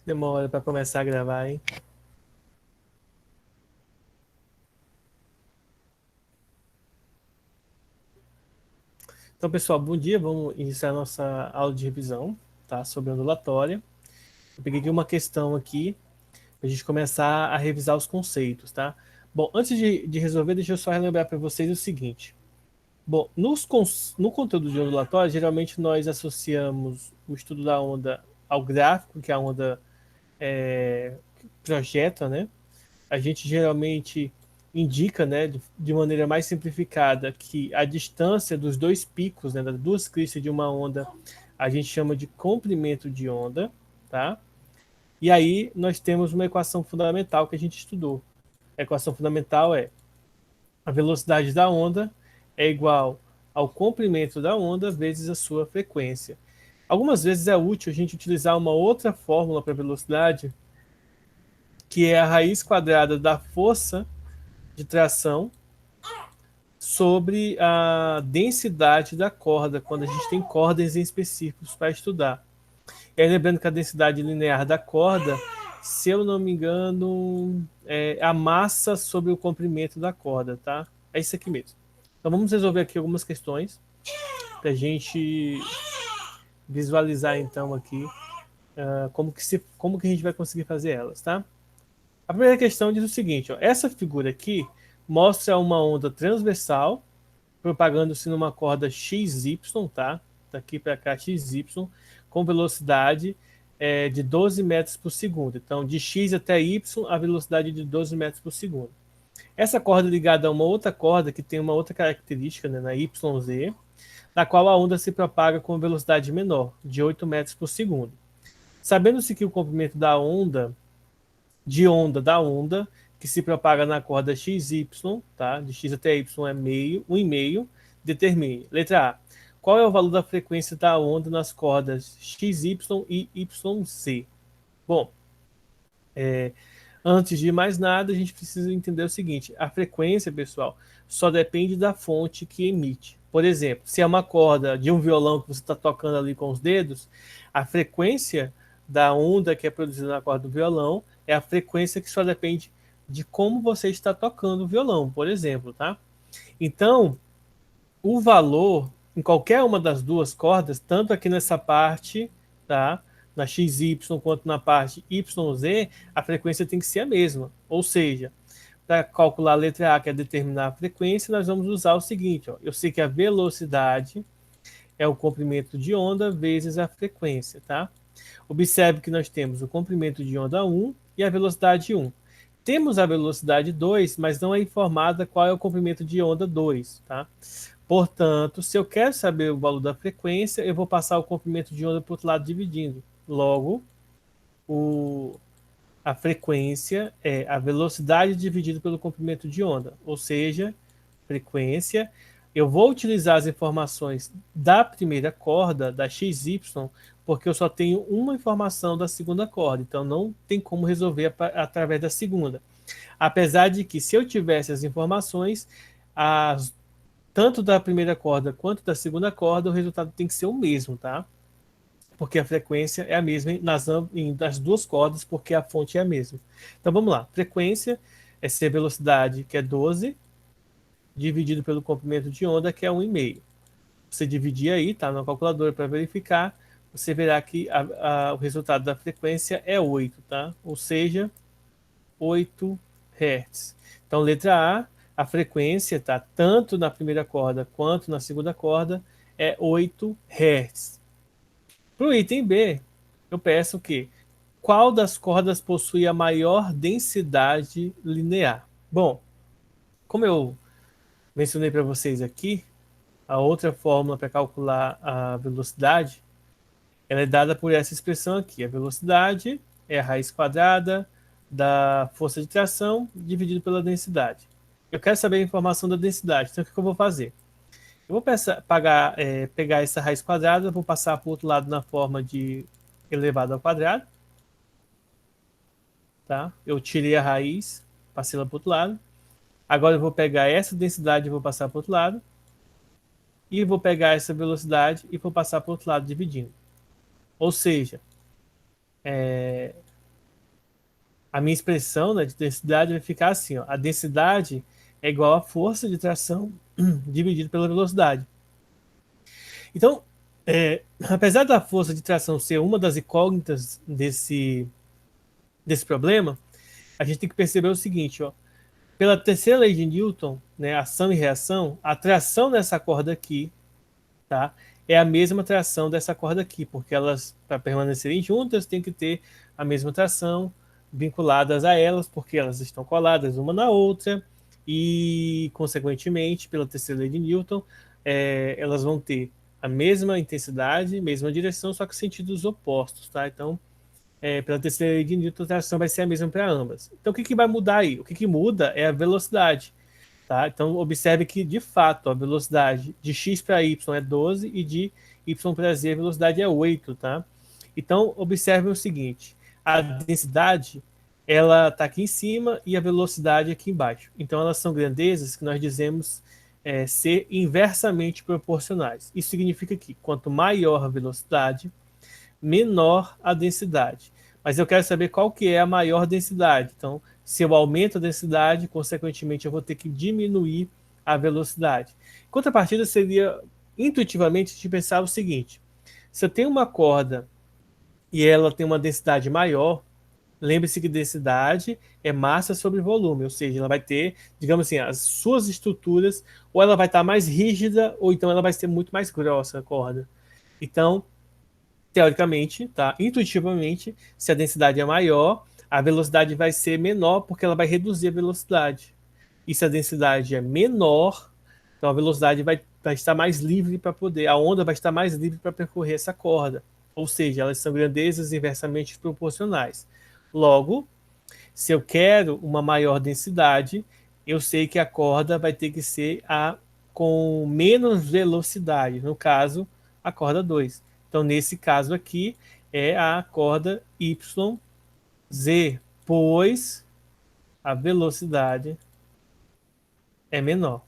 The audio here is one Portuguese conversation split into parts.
Demora para começar a gravar, hein? Então, pessoal, bom dia. Vamos iniciar a nossa aula de revisão, tá? Sobre ondulatória. Eu peguei aqui uma questão aqui para a gente começar a revisar os conceitos, tá? Bom, antes de resolver, deixa eu só relembrar para vocês o seguinte. Bom, no conteúdo de ondulatória, geralmente nós associamos o estudo da onda ao gráfico que a onda projeta, né? A gente geralmente indica, né, de maneira mais simplificada, que a distância dos dois picos, né, das duas cristas de uma onda, a gente chama de comprimento de onda, tá? E aí nós temos uma equação fundamental que a gente estudou. A equação fundamental é a velocidade da onda é igual ao comprimento da onda vezes a sua frequência. Algumas vezes é útil a gente utilizar uma outra fórmula para velocidade, que é a raiz quadrada da força de tração sobre a densidade da corda, quando a gente tem cordas em específicos para estudar. E aí, lembrando que a densidade linear da corda, se eu não me engano, é a massa sobre o comprimento da corda, tá? É isso aqui mesmo. Então vamos resolver aqui algumas questões para a gente visualizar então aqui como que a gente vai conseguir fazer elas, tá? A primeira questão diz o seguinte, ó, essa figura aqui mostra uma onda transversal propagando-se numa corda XY, tá? Daqui para cá, XY, com velocidade de 12 metros por segundo. Então, de X até Y, a velocidade de 12 metros por segundo. Essa corda é ligada a uma outra corda que tem uma outra característica, né, na YZ, na qual a onda se propaga com velocidade menor, de 8 metros por segundo. Sabendo-se que o comprimento da onda da onda, que se propaga na corda XY, tá? De X até Y é meio, 1,5, determine. Letra A. Qual é o valor da frequência da onda nas cordas XY e YZ? Bom, antes de mais nada, a gente precisa entender o seguinte: a frequência, pessoal, só depende da fonte que emite. Por exemplo, se é uma corda de um violão que você está tocando ali com os dedos, a frequência da onda que é produzida na corda do violão é a frequência que só depende de como você está tocando o violão, por exemplo, tá? Então, o valor em qualquer uma das duas cordas, tanto aqui nessa parte, tá? Na XY quanto na parte YZ, a frequência tem que ser a mesma. Ou seja, para calcular a letra A, que é determinar a frequência, nós vamos usar o seguinte, ó. Eu sei que a velocidade é o comprimento de onda vezes a frequência, tá? Observe que nós temos o comprimento de onda 1 e a velocidade 1. Temos a velocidade 2, mas não é informada qual é o comprimento de onda 2, tá? Portanto, se eu quero saber o valor da frequência, eu vou passar o comprimento de onda para o outro lado dividindo. Logo, a frequência é a velocidade dividido pelo comprimento de onda, ou seja, frequência. Eu vou utilizar as informações da primeira corda, da XY, porque eu só tenho uma informação da segunda corda, então não tem como resolver através da segunda. Apesar de que, se eu tivesse as informações, tanto da primeira corda quanto da segunda corda, o resultado tem que ser o mesmo, tá? Porque a frequência é a mesma nas duas cordas, porque a fonte é a mesma. Então vamos lá. Frequência é ser velocidade, que é 12, dividido pelo comprimento de onda, que é 1,5. Você dividir aí, tá? Na calculadora para verificar, você verá que o resultado da frequência é 8, tá? Ou seja, 8 Hz. Então, letra A frequência, tá? Tanto na primeira corda quanto na segunda corda, é 8 Hz. Para o item B, eu peço que qual das cordas possui a maior densidade linear? Bom, como eu mencionei para vocês aqui, a outra fórmula para calcular a velocidade, ela é dada por essa expressão aqui. A velocidade é a raiz quadrada da força de tração dividido pela densidade. Eu quero saber a informação da densidade, então o que eu vou fazer? Eu vou pegar essa raiz quadrada, vou passar para o outro lado na forma de elevado ao quadrado. Tá? Eu tirei a raiz, passei ela para o outro lado. Agora eu vou pegar essa densidade e vou passar para o outro lado. E vou pegar essa velocidade e vou passar para o outro lado dividindo. Ou seja, a minha expressão, né, de densidade vai ficar assim, ó. A densidade é igual à força de tração dividido pela velocidade. Então, apesar da força de tração ser uma das incógnitas desse problema, a gente tem que perceber o seguinte, ó. Pela terceira lei de Newton, né, ação e reação, a tração nessa corda aqui, tá, é a mesma tração dessa corda aqui, porque elas, para permanecerem juntas, têm que ter a mesma tração vinculadas a elas, porque elas estão coladas uma na outra e, consequentemente, pela terceira lei de Newton, elas vão ter a mesma intensidade, mesma direção, só que sentidos opostos, tá? Então, pela terceira lei de Newton, a tração vai ser a mesma para ambas. Então, o que vai mudar aí? O que muda é a velocidade. Tá? Então, observe que, de fato, a velocidade de x para y é 12 e de y para z a velocidade é 8. Tá? Então, observe o seguinte, a densidade ela está aqui em cima e a velocidade aqui embaixo. Então, elas são grandezas que nós dizemos ser inversamente proporcionais. Isso significa que, quanto maior a velocidade, menor a densidade. Mas eu quero saber qual que é a maior densidade. Então, se eu aumento a densidade, consequentemente eu vou ter que diminuir a velocidade. Em contrapartida, seria intuitivamente de pensar o seguinte: se eu tenho uma corda e ela tem uma densidade maior, lembre-se que densidade é massa sobre volume, ou seja, ela vai ter, digamos assim, as suas estruturas, ou ela vai estar mais rígida, ou então ela vai ser muito mais grossa a corda. Então, teoricamente, tá? Intuitivamente, se a densidade é maior, a velocidade vai ser menor porque ela vai reduzir a velocidade. E se a densidade é menor, então a velocidade vai estar mais livre para poder, a onda vai estar mais livre para percorrer essa corda. Ou seja, elas são grandezas inversamente proporcionais. Logo, se eu quero uma maior densidade, eu sei que a corda vai ter que ser a com menos velocidade, no caso, a corda 2. Então, nesse caso aqui, é a corda YZ, pois a velocidade é menor.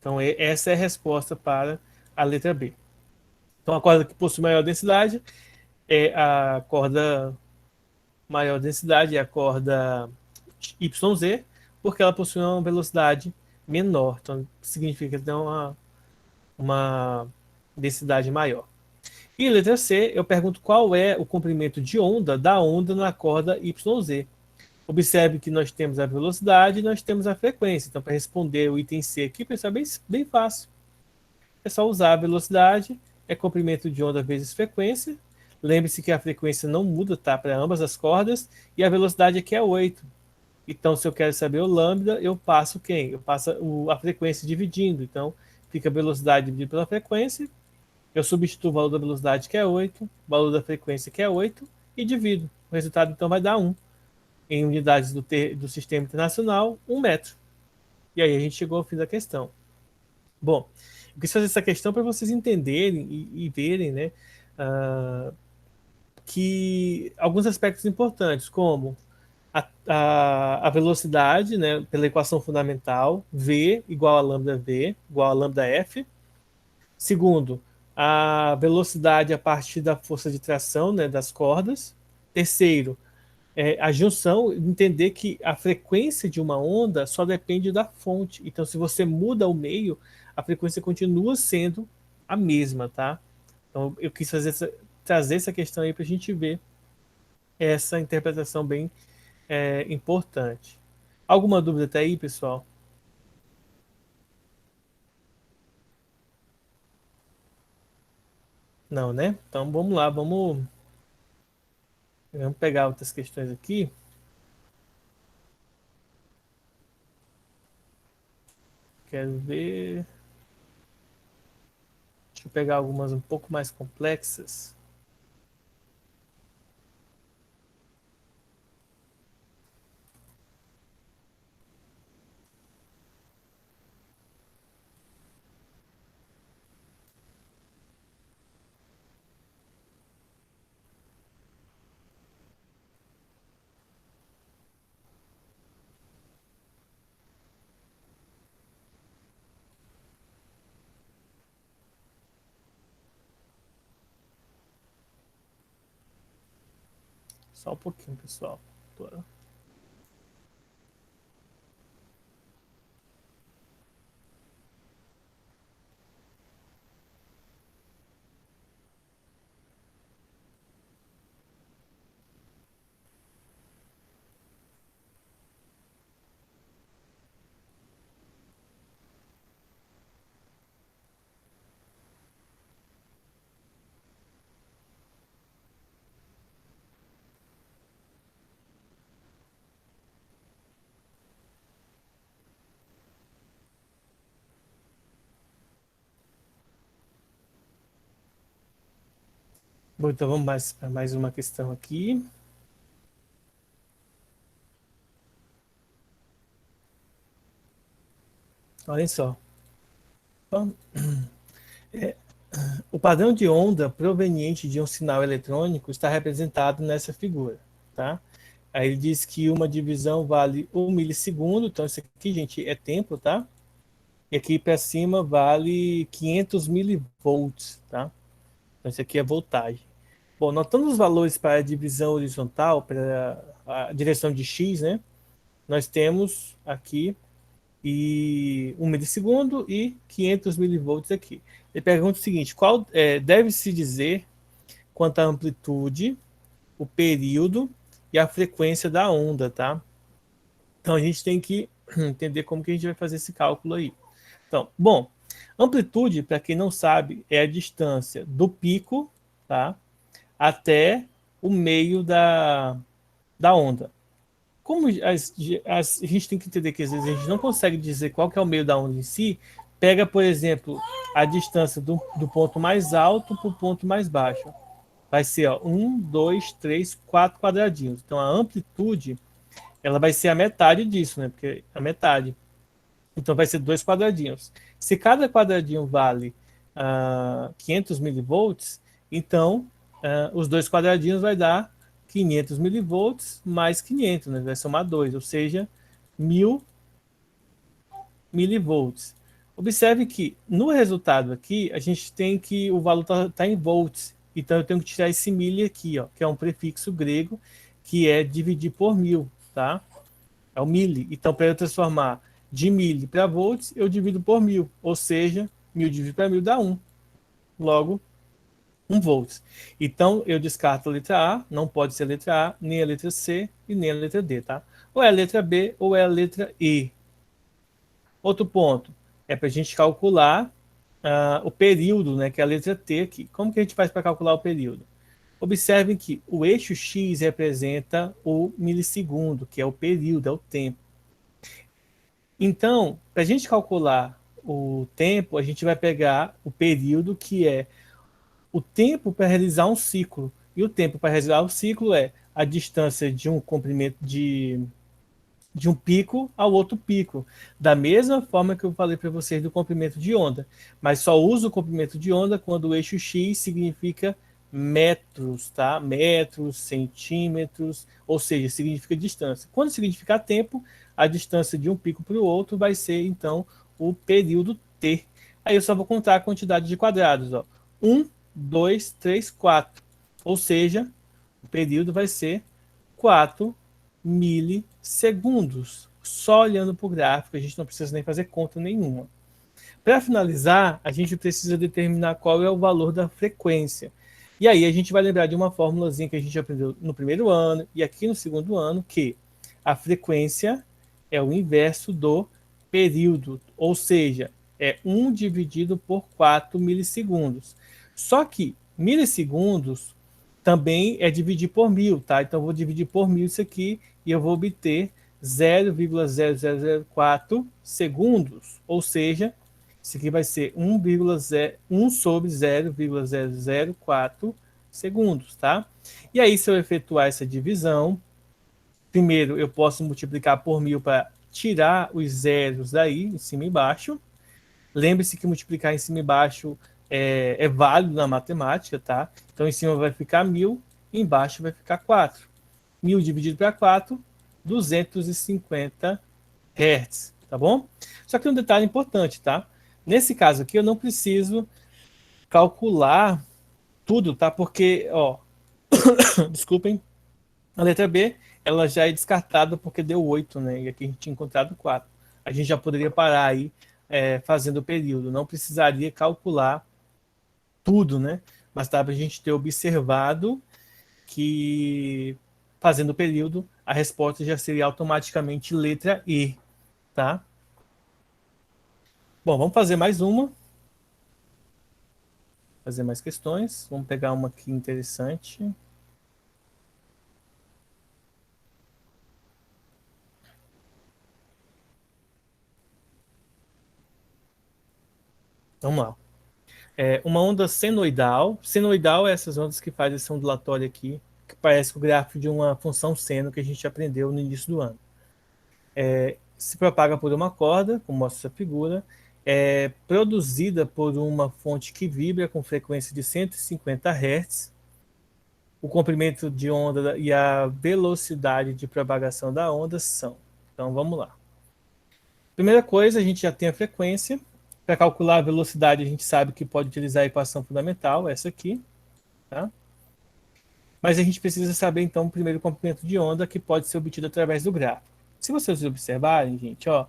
Então, essa é a resposta para a letra B. Então, a corda que possui maior densidade é a corda maior densidade, é a corda YZ, porque ela possui uma velocidade menor. Então, significa que tem uma densidade maior. E letra C, eu pergunto qual é o comprimento de onda da onda na corda YZ. Observe que nós temos a velocidade e nós temos a frequência. Então, para responder o item C aqui, pessoal, é bem fácil. É só usar a velocidade, é comprimento de onda vezes frequência. Lembre-se que a frequência não muda, tá? Para ambas as cordas. E a velocidade aqui é 8. Então, se eu quero saber o lambda, eu passo quem? Eu passo a frequência dividindo. Então, fica a velocidade dividida pela frequência. Eu substituo o valor da velocidade, que é 8, o valor da frequência, que é 8, e divido. O resultado, então, vai dar 1. Em unidades do sistema internacional, 1 metro. E aí a gente chegou ao fim da questão. Bom, eu quis fazer essa questão para vocês entenderem e verem, né, uh, que alguns aspectos importantes, como a velocidade, né, pela equação fundamental, V igual a lambda V, igual a lambda F. Segundo, a velocidade a partir da força de tração, né, das cordas. Terceiro, a junção, entender que a frequência de uma onda só depende da fonte. Então, se você muda o meio, a frequência continua sendo a mesma, tá? Então, eu quis trazer essa questão aí para a gente ver essa interpretação bem importante. Alguma dúvida até aí, pessoal? Não, né? Então vamos lá, vamos pegar outras questões aqui. Quero ver. Deixa eu pegar algumas um pouco mais complexas. Só um pouquinho, pessoal. Bom, então vamos para mais uma questão aqui. Olhem só. Então, o padrão de onda proveniente de um sinal eletrônico está representado nessa figura, tá? Aí ele diz que uma divisão vale 1 milissegundo, então isso aqui, gente, é tempo, tá? E aqui para cima vale 500 milivolts, tá? Então isso aqui é voltagem. Bom, notando os valores para a divisão horizontal, para a direção de x, né? Nós temos aqui 1 milissegundo e 500 milivolts aqui. Ele pergunta o seguinte: qual deve-se dizer quanto à amplitude, o período e a frequência da onda, tá? Então a gente tem que entender como que a gente vai fazer esse cálculo aí. Então, bom, amplitude, para quem não sabe, é a distância do pico, tá, até o meio da onda. Como a gente tem que entender que às vezes a gente não consegue dizer qual que é o meio da onda em si, pega, por exemplo, a distância do ponto mais alto para o ponto mais baixo. Vai ser 1, 2, 3, 4 quadradinhos. Então a amplitude ela vai ser a metade disso, né? Porque a metade. Então vai ser 2 quadradinhos. Se cada quadradinho vale 500 milivolts, então os 2 quadradinhos vai dar 500 milivolts mais 500, né? Vai somar 2, ou seja, 1000 milivolts. Observe que no resultado aqui, a gente tem que o valor está em volts. Então eu tenho que tirar esse milli aqui, ó, que é um prefixo grego, que é dividir por 1000, tá? É o milli. Então, para eu transformar de milli para volts, eu divido por 1000. Ou seja, 1000 dividido para 1000 dá 1. Logo, 1 volts. Então, eu descarto a letra A, não pode ser a letra A, nem a letra C e nem a letra D, tá? Ou é a letra B ou é a letra E. Outro ponto é para a gente calcular o período, né, que é a letra T aqui. Como que a gente faz para calcular o período? Observem que o eixo X representa o milissegundo, que é o período, é o tempo. Então, para a gente calcular o tempo, a gente vai pegar o período, que é o tempo para realizar um ciclo. E o tempo para realizar o ciclo é a distância de um comprimento de um pico ao outro pico. Da mesma forma que eu falei para vocês do comprimento de onda. Mas só uso o comprimento de onda quando o eixo X significa metros, tá? Metros, centímetros, ou seja, significa distância. Quando significa tempo, a distância de um pico para o outro vai ser, então, o período T. Aí eu só vou contar a quantidade de quadrados. Ó. 1, 2, 3, 4. Ou seja, o período vai ser 4 milissegundos. Só olhando para o gráfico, a gente não precisa nem fazer conta nenhuma. Para finalizar, a gente precisa determinar qual é o valor da frequência. E aí a gente vai lembrar de uma formulazinha que a gente aprendeu no primeiro ano e aqui no segundo ano, que a frequência é o inverso do período, ou seja, é 1 dividido por 4 milissegundos. Só que milissegundos também é dividir por 1000, tá? Então eu vou dividir por 1000 isso aqui e eu vou obter 0,0004 segundos, ou seja, isso aqui vai ser 1 sobre 0,004 segundos, tá? E aí, se eu efetuar essa divisão, primeiro eu posso multiplicar por 1000 para tirar os zeros daí, em cima e embaixo. Lembre-se que multiplicar em cima e embaixo é válido na matemática, tá? Então, em cima vai ficar 1000, embaixo vai ficar 4. 1000 dividido para 4, 250 Hz, tá bom? Só que tem um detalhe importante, tá? Nesse caso aqui, eu não preciso calcular tudo, tá? Porque, ó, desculpem, A letra B, ela já é descartada porque deu 8, né? E aqui a gente tinha encontrado 4. A gente já poderia parar aí fazendo o período. Não precisaria calcular tudo, né? Bastava a gente ter observado que fazendo o período, a resposta já seria automaticamente letra E, tá? Bom, vamos fazer mais uma. Fazer mais questões. Vamos pegar uma aqui interessante. Vamos lá. Uma onda senoidal. Senoidal é essas ondas que fazem essa ondulatória aqui, que parece o gráfico de uma função seno que a gente aprendeu no início do ano. Se propaga por uma corda, como mostra essa figura, é produzida por uma fonte que vibra com frequência de 150 Hz. O comprimento de onda e a velocidade de propagação da onda são. Então vamos lá. Primeira coisa, a gente já tem a frequência. Para calcular a velocidade, a gente sabe que pode utilizar a equação fundamental, essa aqui. Tá? Mas a gente precisa saber, então, o primeiro comprimento de onda, que pode ser obtido através do gráfico. Se vocês observarem, gente, ó,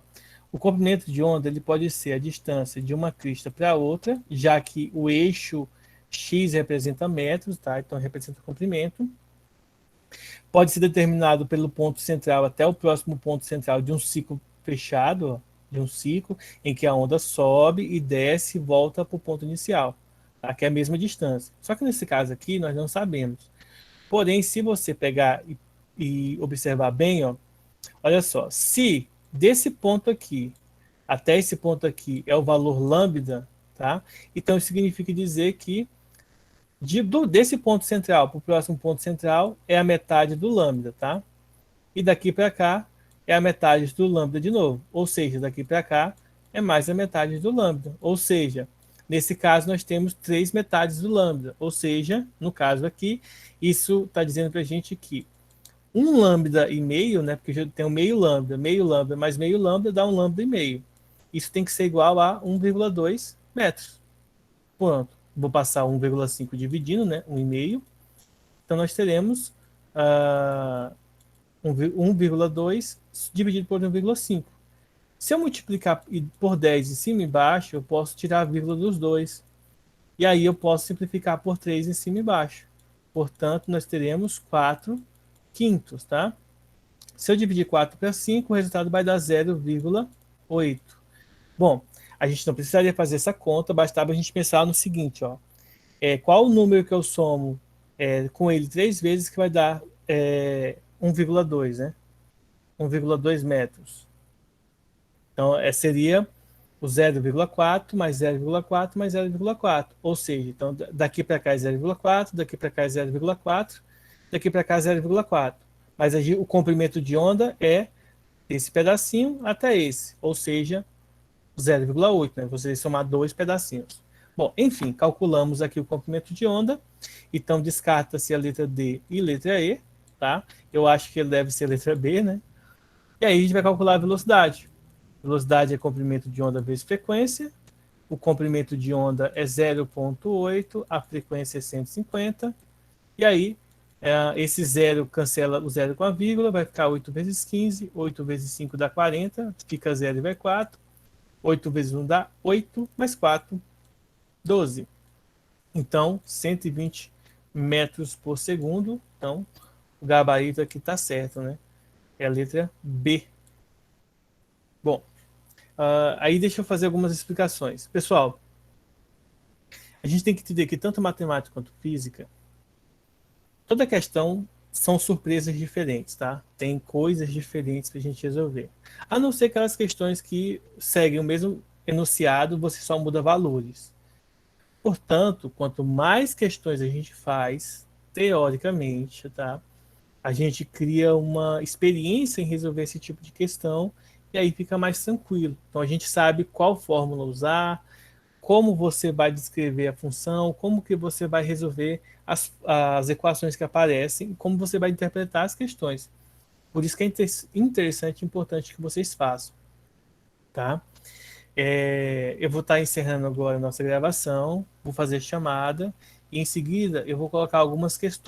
o comprimento de onda ele pode ser a distância de uma crista para outra, já que o eixo x representa metros, tá? Então representa o comprimento. Pode ser determinado pelo ponto central até o próximo ponto central de um ciclo fechado, ó, de um ciclo, em que a onda sobe e desce e volta para o ponto inicial, tá? Que é a mesma distância. Só que nesse caso aqui nós não sabemos. Porém, se você pegar e observar bem, ó, olha só, se desse ponto aqui até esse ponto aqui é o valor lambda, tá? Então isso significa dizer que desse ponto central para o próximo ponto central é a metade do lambda, tá? E daqui para cá é a metade do lambda de novo. Ou seja, daqui para cá é mais a metade do lambda. Ou seja, nesse caso nós temos 3 metades do lambda. Ou seja, no caso aqui, isso está dizendo para a gente que um lambda e meio, né? Porque eu tenho meio lambda mais meio lambda dá um lambda e meio. Isso tem que ser igual a 1,2 metros. Pronto. Vou passar 1,5 dividindo, né? 1,5. Então nós teremos 1,2 dividido por 1,5. Se eu multiplicar por 10 em cima e embaixo, eu posso tirar a vírgula dos dois. E aí eu posso simplificar por 3 em cima e embaixo. Portanto, nós teremos 4 quintos, tá? Se eu dividir 4 para 5, o resultado vai dar 0,8. Bom, a gente não precisaria fazer essa conta, bastava a gente pensar no seguinte, ó. Qual o número que eu somo com ele 3 vezes que vai dar 1,2, né? 1,2 metros. Então, seria o 0,4 mais 0,4 mais 0,4. Ou seja, então daqui para cá é 0,4, daqui para cá é 0,4, daqui para cá é 0,4. Mas o comprimento de onda é esse pedacinho até esse, ou seja, 0,8, né? Você somar dois pedacinhos. Bom, enfim, calculamos aqui o comprimento de onda, então descarta-se a letra D e letra E, tá? Eu acho que ele deve ser a letra B, né? E aí a gente vai calcular a velocidade. Velocidade é comprimento de onda vezes frequência. O comprimento de onda é 0,8, a frequência é 150. E aí, esse zero cancela o zero com a vírgula, vai ficar 8 vezes 15, 8 vezes 5 dá 40, fica 0 e vai 4. 8 vezes 1 dá 8, mais 4, 12. Então, 120 metros por segundo. Então, o gabarito aqui está certo, né? É a letra B. Bom, aí deixa eu fazer algumas explicações. Pessoal, a gente tem que entender que tanto matemática quanto física, toda questão são surpresas diferentes, tá? Tem coisas diferentes para a gente resolver. A não ser aquelas questões que seguem o mesmo enunciado, você só muda valores. Portanto, quanto mais questões a gente faz, teoricamente, tá? A gente cria uma experiência em resolver esse tipo de questão e aí fica mais tranquilo. Então a gente sabe qual fórmula usar, como você vai descrever a função, como que você vai resolver as equações que aparecem, como você vai interpretar as questões. Por isso que é interessante e importante que vocês façam, tá? Eu vou estar encerrando agora a nossa gravação, vou fazer chamada e em seguida eu vou colocar algumas questões